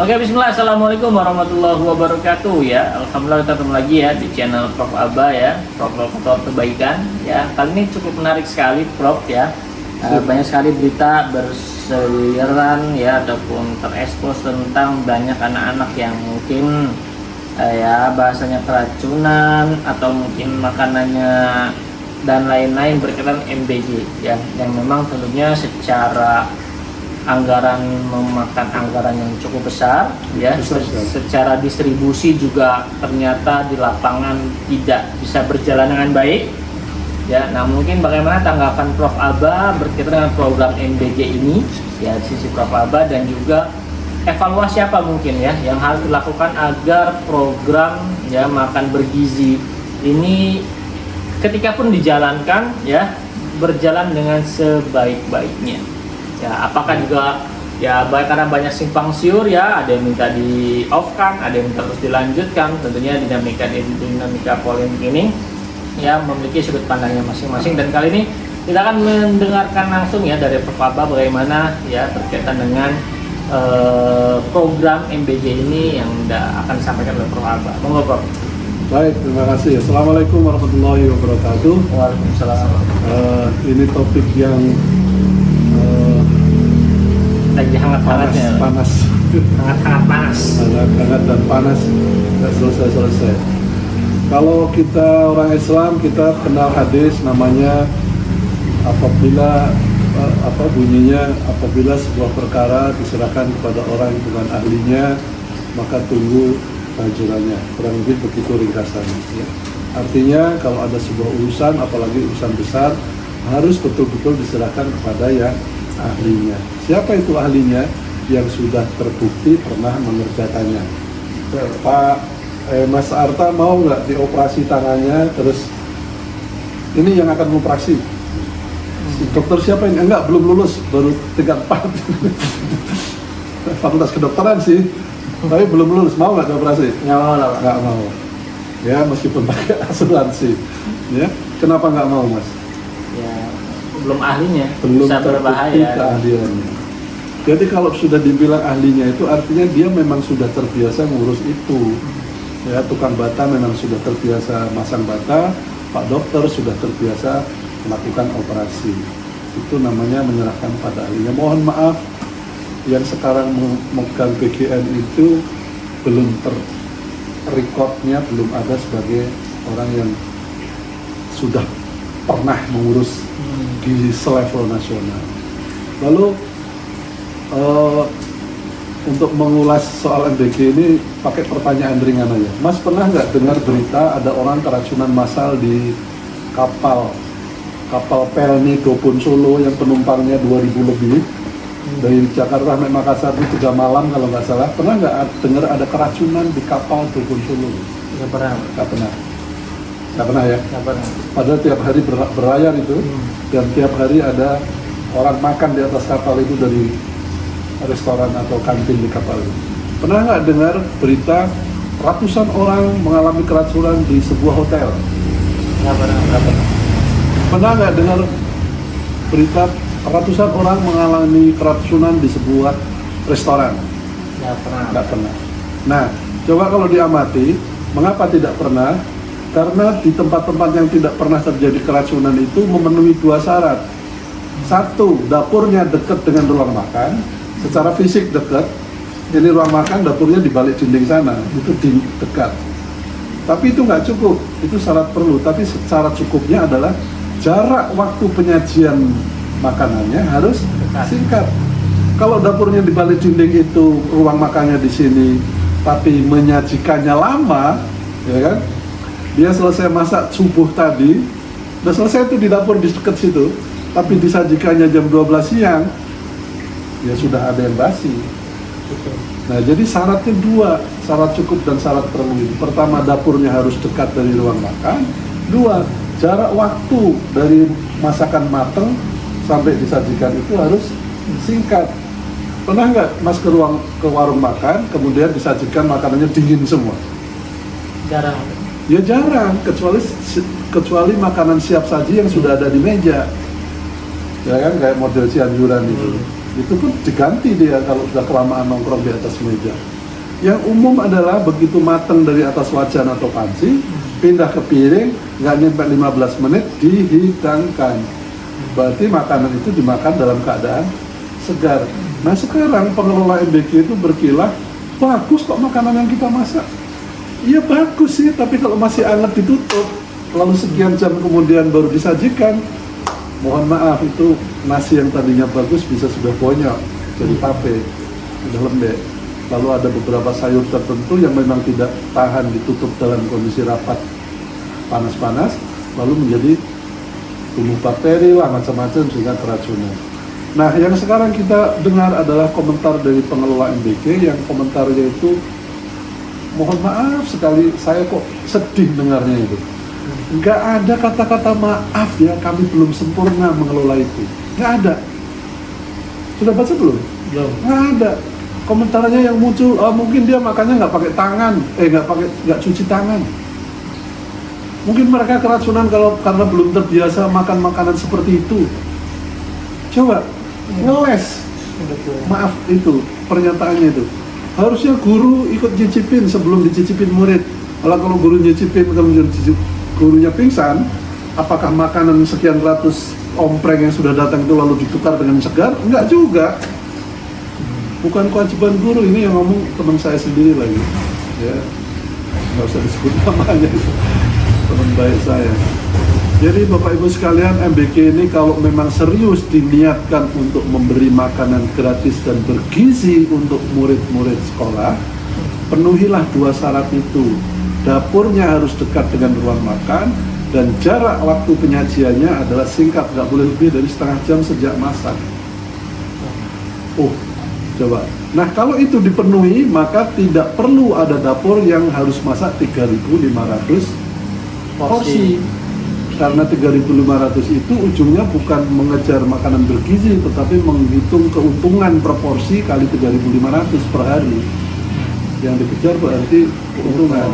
Oke, bismillah. Assalamualaikum warahmatullahi wabarakatuh ya. Alhamdulillah kita ketemu lagi ya di channel Prof Aba ya, Prof Kebaikan ya. Kali ini cukup menarik sekali Prof ya. Banyak sekali berita berseliweran ya ataupun terekspos tentang banyak anak-anak yang mungkin ya bahasanya keracunan atau mungkin makanannya dan lain-lain berkaitan MBG ya, yang memang tentunya secara anggaran memakan anggaran yang cukup besar ya, secara distribusi juga ternyata di lapangan tidak bisa berjalan dengan baik ya. Nah, mungkin bagaimana tanggapan Prof Aba berkaitan dengan program MBG ini ya, sisi Prof Aba, dan juga evaluasi apa mungkin ya yang harus dilakukan agar program ya makan bergizi ini ketika pun dijalankan ya berjalan dengan sebaik-baiknya. Ya, apakah juga ya karena banyak simpang siur ya, ada yang minta di off kan, ada yang minta terus dilanjutkan. Tentunya dinamika polemik ini ya memiliki sudut pandangnya masing-masing, dan kali ini kita akan mendengarkan langsung ya dari Prof Aba bagaimana ya berkaitan dengan program MBG ini yang akan disampaikan oleh Prof Aba. Monggo Prof. Baik, terima kasih. Assalamualaikum warahmatullahi wabarakatuh. Waalaikumsalam. Ini topik yang lagi hangat-hangatnya, panas dan panas, nggak selesai. Kalau kita orang Islam, kita kenal hadis namanya apabila apabila sebuah perkara diserahkan kepada orang yang bukan ahlinya, maka tunggu kehancurannya. Kurang lebih begitu ringkasannya ya. Artinya kalau ada sebuah urusan, apalagi urusan besar, harus betul-betul diserahkan kepada yang ahlinya. Siapa itu ahlinya? Yang sudah terbukti pernah mengerjakannya. Mas Arta mau nggak dioperasi tangannya, terus ini yang akan mengoperasi dokter siapa ini? Enggak, belum lulus, baru tingkat 4 fakultas kedokteran sih, tapi belum lulus. Mau nggak dioperasi? Nggak mau ya, meskipun pakai asuransi ya. Kenapa nggak mau, Mas? Ya, belum ahlinya, belum bisa berbahaya keahliannya. Jadi kalau sudah dibilang ahlinya itu artinya dia memang sudah terbiasa ngurus itu ya. Tukang bata memang sudah terbiasa masang bata, Pak dokter sudah terbiasa melakukan operasi. Itu namanya menyerahkan pada ahlinya. Mohon maaf, yang sekarang memegang BGN itu belum recordnya belum ada sebagai orang yang sudah pernah mengurus di selevel nasional. Lalu untuk mengulas soal MBG ini pakai pertanyaan ringan aja. Mas pernah nggak dengar berita ada orang keracunan massal di kapal Pelni Dobon Solo yang penumpangnya 2000 lebih dari Jakarta sampai Makassar itu 3 malam kalau nggak salah. Pernah nggak dengar ada keracunan di kapal Dobon Solo? Nggak pernah ya? Nggak pernah. Padahal tiap hari berlayar itu, dan tiap hari ada orang makan di atas kapal itu dari restoran atau kantin di kapal itu. Pernah nggak dengar berita ratusan orang mengalami keracunan di sebuah hotel? Nggak pernah. Pernah nggak dengar berita ratusan orang mengalami keracunan di sebuah restoran? Nggak pernah. Nah, coba kalau diamati, mengapa tidak pernah? Karena di tempat-tempat yang tidak pernah terjadi keracunan itu memenuhi 2 syarat. 1, dapurnya dekat dengan ruang makan, secara fisik dekat. Jadi ruang makan, dapurnya di balik dinding sana, itu dekat. Tapi itu nggak cukup, itu syarat perlu. Tapi syarat cukupnya adalah jarak waktu penyajian makanannya harus singkat. Kalau dapurnya di balik dinding itu, ruang makannya di sini, tapi menyajikannya lama, ya kan? Dia selesai masak subuh tadi, udah selesai itu di dapur di dekat situ, tapi disajikannya jam 12 siang, ya sudah ada yang basi. Nah, jadi syaratnya 2, syarat cukup dan syarat perlu. Pertama, dapurnya harus dekat dari ruang makan. 2, jarak waktu dari masakan mateng sampai disajikan itu harus singkat. Pernah nggak Mas ke warung makan, kemudian disajikan makanannya dingin semua? Jarang. Ya jarang, kecuali makanan siap saji yang sudah ada di meja. Ya kan, kayak model cianjuran itu. Itu pun diganti dia kalau sudah kelamaan nongkrong di atas meja. Yang umum adalah begitu matang dari atas wajan atau panci, pindah ke piring, nggak nyampe 15 menit dihidangkan. Berarti makanan itu dimakan dalam keadaan segar. Nah sekarang pengelola MBK itu berkilah, bagus kok makanan yang kita masak. Iya bagus sih, tapi kalau masih hangat ditutup, lalu sekian jam kemudian baru disajikan, mohon maaf itu nasi yang tadinya bagus bisa sudah bonyok, jadi tape, sudah lembek. Lalu ada beberapa sayur tertentu yang memang tidak tahan ditutup dalam kondisi rapat panas-panas, lalu menjadi tumbuh bakteri lah macam-macam sehingga keracunan. Nah yang sekarang kita dengar adalah komentar dari pengelola MBK yang komentarnya itu, mohon maaf sekali, saya kok sedih dengarnya itu. Nggak ada kata-kata maaf ya, kami belum sempurna mengelola itu. Nggak ada. Sudah baca belum? Belum. Nggak ada. Komentarnya yang muncul, mungkin dia makannya nggak pakai tangan, nggak cuci tangan. Mungkin mereka keracunan karena belum terbiasa makan makanan seperti itu. Coba ngeles. Maaf itu pernyataannya itu. Harusnya guru ikut nyicipin sebelum dicicipin murid. Kalau guru nyicipin kemudian gurunya pingsan, apakah makanan sekian ratus ompreng yang sudah datang itu lalu ditukar dengan segar? Enggak juga. Bukan kewajiban guru, ini yang ngomong teman saya sendiri lagi. Ya, nggak usah disebut namanya, teman baik saya. Jadi Bapak Ibu sekalian, MBK ini kalau memang serius diniatkan untuk memberi makanan gratis dan bergizi untuk murid-murid sekolah, penuhilah dua syarat itu. Dapurnya harus dekat dengan ruang makan, dan jarak waktu penyajiannya adalah singkat, nggak boleh lebih dari setengah jam sejak masak. Coba. Nah kalau itu dipenuhi, maka tidak perlu ada dapur yang harus masak 3.500 porsi. Karena 3.500 itu ujungnya bukan mengejar makanan bergizi, tetapi menghitung keuntungan proporsi kali 3.500 per hari. Yang dikejar berarti keuntungan.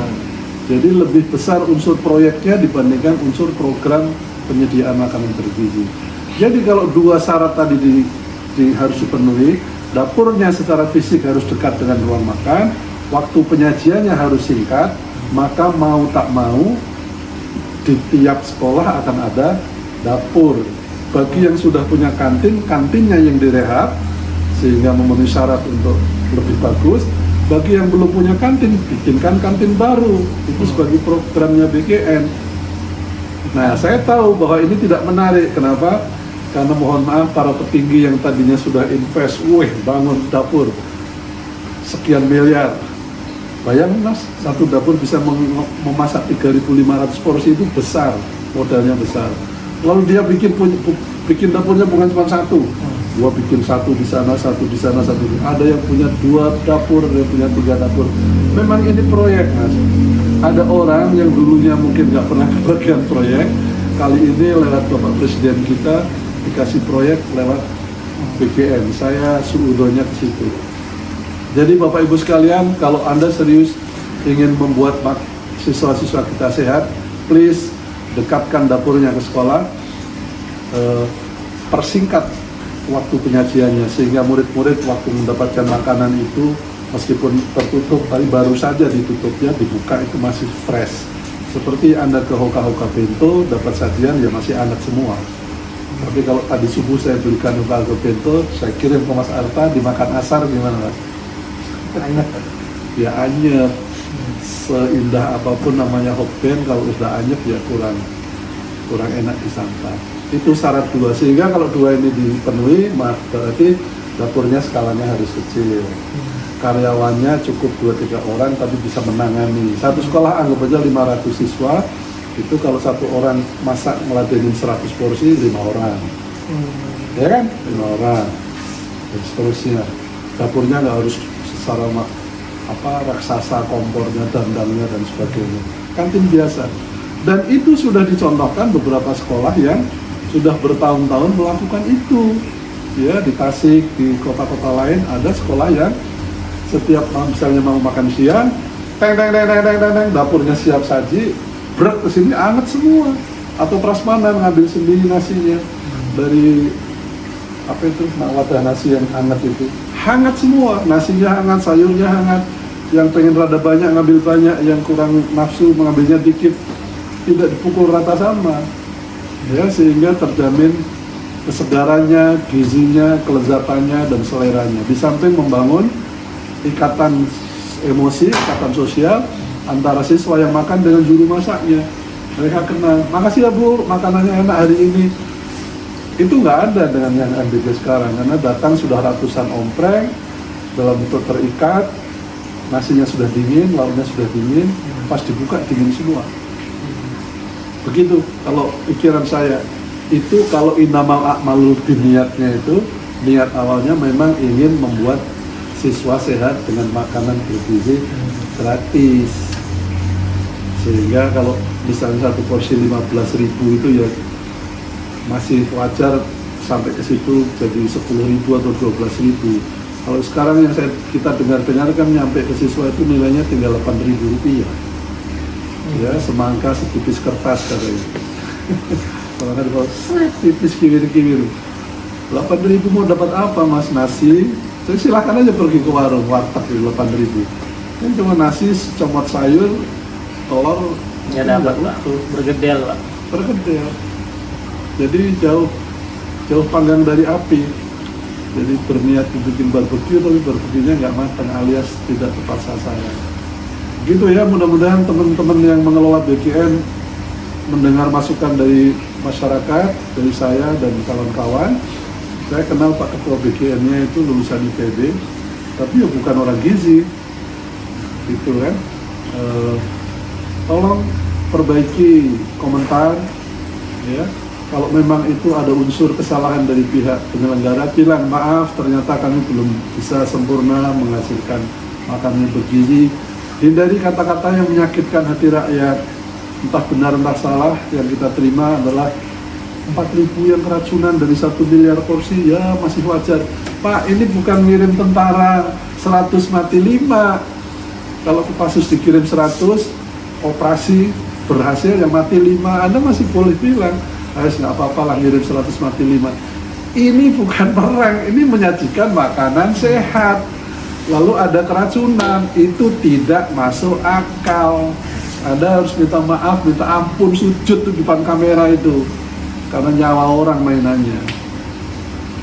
Jadi lebih besar unsur proyeknya dibandingkan unsur program penyediaan makanan bergizi. Jadi kalau dua syarat tadi harus dipenuhi, dapurnya secara fisik harus dekat dengan ruang makan, waktu penyajiannya harus singkat, maka mau tak mau di tiap sekolah akan ada dapur. Bagi yang sudah punya kantin, kantinnya yang direhab sehingga memenuhi syarat untuk lebih bagus. Bagi yang belum punya kantin, bikinkan kantin baru. Itu sebagai programnya BKN. Nah, saya tahu bahwa ini tidak menarik. Kenapa? Karena mohon maaf, para petinggi yang tadinya sudah invest, bangun dapur sekian miliar. Bayangin mas, satu dapur bisa memasak 3.500 porsi, itu besar, modalnya besar. Lalu dia bikin dapurnya bukan cuma satu, gua bikin satu di sana, satu di sana, satu. Ada yang punya 2 dapur, ada yang punya 3 dapur. Memang ini proyek mas. Ada orang yang dulunya mungkin nggak pernah kebagian proyek, kali ini lewat Bapak Presiden kita dikasih proyek lewat BKN. Saya suudonya ke situ. Jadi Bapak Ibu sekalian, kalau Anda serius ingin membuat siswa-siswa kita sehat, please dekatkan dapurnya ke sekolah, persingkat waktu penyajiannya sehingga murid-murid waktu mendapatkan makanan itu meskipun tertutup, tapi baru saja ditutupnya, dibuka itu masih fresh. Seperti Anda ke Hoka-Hoka Bento dapat sajian ya masih hangat semua. Tapi kalau tadi subuh saya belikan Hoka-Hoka Bento, saya kirim ke Mas Arta, dimakan asar gimana Mas? Anyep. Ya anyep. Seindah apapun namanya hokben, kalau sudah anyep ya kurang enak disantap. Itu syarat 2. Sehingga kalau 2 ini dipenuhi, berarti dapurnya skalanya harus kecil. Karyawannya cukup 2-3 orang tapi bisa menangani. Satu sekolah anggap aja 500 siswa, itu kalau satu orang masak ngeladenin 100 porsi 5 orang. Ya kan? 5 orang. Dan seterusnya. Dapurnya nggak harus secara raksasa, kompornya, dandangnya dan sebagainya. Kantin biasa. Dan itu sudah dicontohkan beberapa sekolah yang sudah bertahun-tahun melakukan itu. Ya, di Tasik, di kota-kota lain ada sekolah yang setiap misalnya mau makan siang, dapurnya siap saji, brek ke sini anget semua. Atau prasmanan ngambil sendiri nasinya dari apa itu, wadah nasi yang hangat itu, hangat semua, nasinya hangat, sayurnya hangat. Yang pengen rada banyak ngambil banyak, yang kurang nafsu mengambilnya dikit, tidak dipukul rata sama, ya, sehingga terjamin kesegarannya, gizinya, kelezatannya, dan seleranya. Di samping membangun ikatan emosi, ikatan sosial antara siswa yang makan dengan juru masaknya. Mereka kenal, makasih ya Bu, makanannya enak hari ini. Itu nggak ada dengan yang MBG sekarang, karena datang sudah ratusan ompreng dalam bentuk terikat, nasinya sudah dingin, lauknya sudah dingin, pas dibuka dingin semua. Begitu kalau pikiran saya. Itu kalau innamal a'malu binniyatnya itu, niat awalnya memang ingin membuat siswa sehat dengan makanan bergizi gratis. Sehingga kalau misalnya satu porsi 15.000 itu ya masih wajar, sampai ke situ jadi 10.000 atau 12.000. Kalau sekarang yang kita dengar-dengar kan nyampe ke siswa itu nilainya tinggal 8.000 rupiah. Ya, semangka setipis kertas katanya. Kalau kan kalau tipis kiwir-kiwir. 8.000 mau dapat apa Mas? Nasi? Jadi silakan aja pergi ke warung, warteg itu 8.000. Kan cuma nasi, secomot sayur, telur. Ya dapat Pak, bergedel Pak. Bergedel. Jadi jauh panggang dari api. Jadi berniat bikin barbeque tapi barbeque-nya nggak matang alias tidak tepat sasaran. Gitu ya, mudah-mudahan teman-teman yang mengelola BGN mendengar masukan dari masyarakat, dari saya dan kawan-kawan. Saya kenal Pak Ketua BGN-nya itu lulusan IPB, tapi ya bukan orang gizi, gitu kan. Tolong perbaiki komentar, ya. Kalau memang itu ada unsur kesalahan dari pihak penyelenggara, bilang maaf, ternyata kami belum bisa sempurna menghasilkan makanan bergizi. Hindari kata-kata yang menyakitkan hati rakyat, entah benar entah salah. Yang kita terima adalah 4.000 yang keracunan dari 1 miliar porsi, ya masih wajar. Pak, ini bukan ngirim tentara 100 mati 5. Kalau Kopassus dikirim 100, operasi berhasil yang mati 5, Anda masih boleh bilang, nggak apa-apa lah ngirim 100 mati 5. Ini bukan perang, ini menyajikan makanan sehat. Lalu ada keracunan, itu tidak masuk akal. Anda harus minta maaf, minta ampun, sujud di depan kamera itu. Karena nyawa orang mainannya.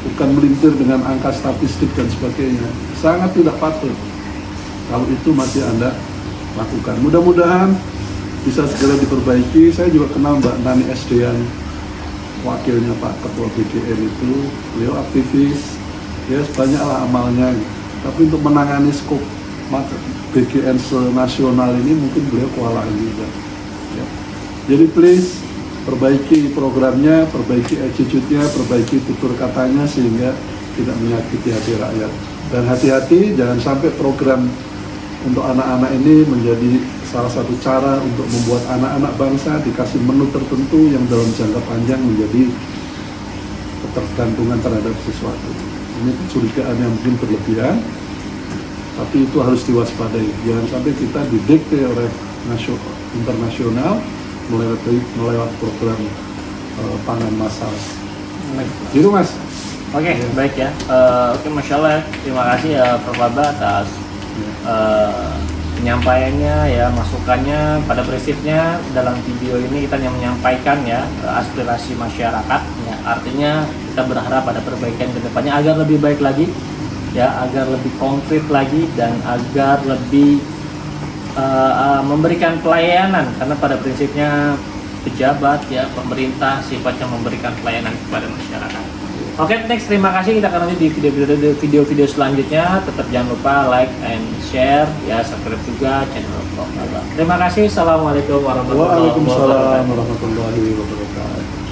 Bukan melintir dengan angka statistik dan sebagainya. Sangat tidak patut. Kalau itu masih Anda lakukan. Mudah-mudahan bisa segera diperbaiki. Saya juga kenal Mbak Nani Esdean, wakilnya Pak Ketua BGN itu. Beliau aktivis, ya banyaklah amalnya. Tapi untuk menangani skop BGN senasional ini mungkin beliau kewalahan juga. Ya. Jadi please, perbaiki programnya, perbaiki attitude-nya, perbaiki tutur katanya sehingga tidak menyakiti hati rakyat. Dan hati-hati jangan sampai program untuk anak-anak ini menjadi salah satu cara untuk membuat anak-anak bangsa dikasih menu tertentu yang dalam jangka panjang menjadi ketergantungan terhadap sesuatu. Ini kecurigaan yang mungkin berlebihan, tapi itu harus diwaspadai. Jangan sampai kita didikte oleh internasional melewat program pangan massal. Gitu Mas. Oke, baik ya. Oke, Masya Allah, terima kasih ya Prof. Aba atas penyampaiannya ya, masukannya. Pada prinsipnya dalam video ini kita yang menyampaikan ya aspirasi masyarakat ya, artinya kita berharap ada perbaikan ke depannya agar lebih baik lagi ya, agar lebih konkret lagi dan agar lebih memberikan pelayanan, karena pada prinsipnya pejabat ya, pemerintah sifatnya memberikan pelayanan kepada masyarakat. Oke, next, terima kasih. Kita akan lanjut di video-video selanjutnya. Tetap jangan lupa like and share ya, subscribe juga channel Prof. Aba. Terima kasih. Assalamualaikum warahmatullahi wabarakatuh. Waalaikumsalam warahmatullahi wabarakatuh.